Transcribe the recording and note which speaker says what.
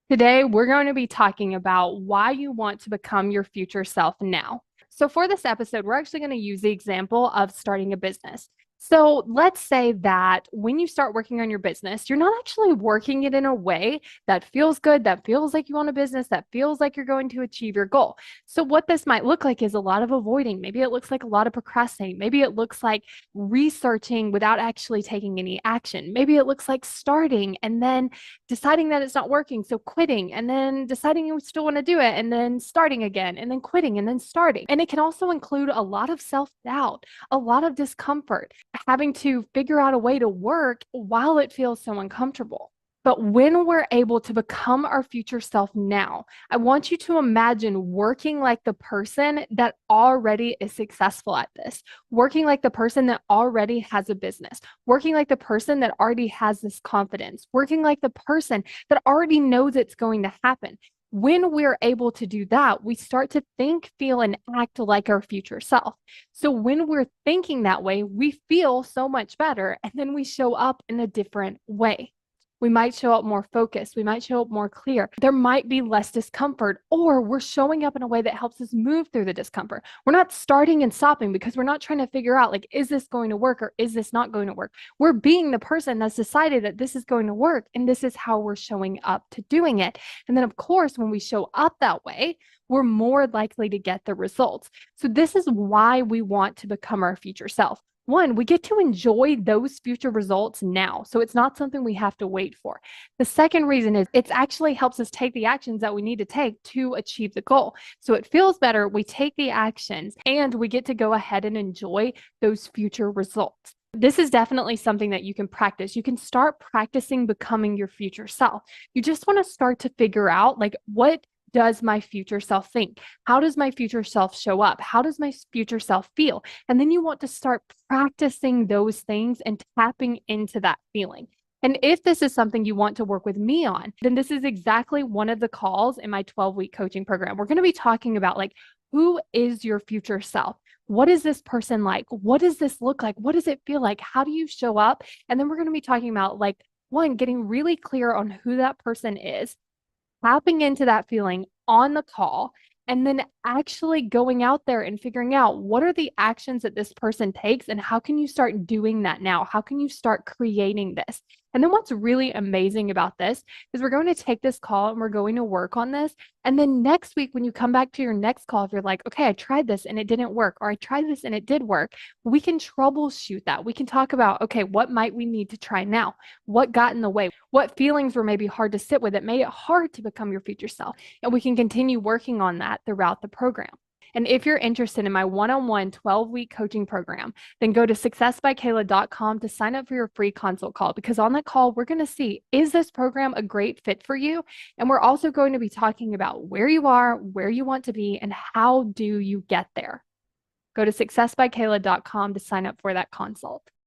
Speaker 1: Today, we're going to be talking about why you want to become your future self now. So, for this episode, we're actually going to use the example of starting a business. So, let's say that when you start working on your business, you're not actually working it in a way that feels good, that feels like you want a business, that feels like you're going to achieve your goal. So, what this might look like is a lot of avoiding. Maybe it looks like a lot of procrastinating. Maybe it looks like researching without actually taking any action. Maybe it looks like starting and then deciding that it's not working, so quitting, and then deciding you still want to do it, and then starting again, and then quitting, and then starting. And it can also include a lot of self doubt, a lot of discomfort, having to figure out a way to work while it feels so uncomfortable. But when we're able to become our future self now, I want you to imagine working like the person that already is successful at this, working like the person that already has a business, working like the person that already has this confidence, working like the person that already knows it's going to happen. When we're able to do that, we start to think, feel, and act like our future self. So when we're thinking that way, we feel so much better, and then we show up in a different way. We might show up more focused. We might show up more clear. There might be less discomfort, or we're showing up in a way that helps us move through the discomfort. We're not starting and stopping because we're not trying to figure out, like, is this going to work or is this not going to work? We're being the person that's decided that this is going to work, and this is how we're showing up to doing it. And then, of course, when we show up that way, we're more likely to get the results. So, this is why we want to become our future self. One, we get to enjoy those future results now. So it's not something we have to wait for. The second reason is it actually helps us take the actions that we need to take to achieve the goal. So it feels better. We take the actions and we get to go ahead and enjoy those future results. This is definitely something that you can practice. You can start practicing becoming your future self. You just want to start to figure out, like, what does my future self think? How does my future self show up? How does my future self feel? And then you want to start practicing those things and tapping into that feeling. And if this is something you want to work with me on, then this is exactly one of the calls in my 12-week coaching program. We're going to be talking about, like, who is your future self? What is this person like? What does this look like? What does it feel like? How do you show up? And then we're going to be talking about, like, one, getting really clear on who that person is, tapping into that feeling on the call, and then actually going out there and figuring out what are the actions that this person takes and how can you start doing that now? How can you start creating this? And then what's really amazing about this is we're going to take this call and we're going to work on this. And then next week, when you come back to your next call, if you're like, okay, I tried this and it didn't work, or I tried this and it did work, we can troubleshoot that. We can talk about, okay, what might we need to try now? What got in the way? What feelings were maybe hard to sit with that made it hard to become your future self? And we can continue working on that throughout the program. And if you're interested in my one-on-one 12-week coaching program, then go to successbykayla.com to sign up for your free consult call, because on that call, we're going to see, is this program a great fit for you? And we're also going to be talking about where you are, where you want to be, and how do you get there. Go to successbykayla.com to sign up for that consult.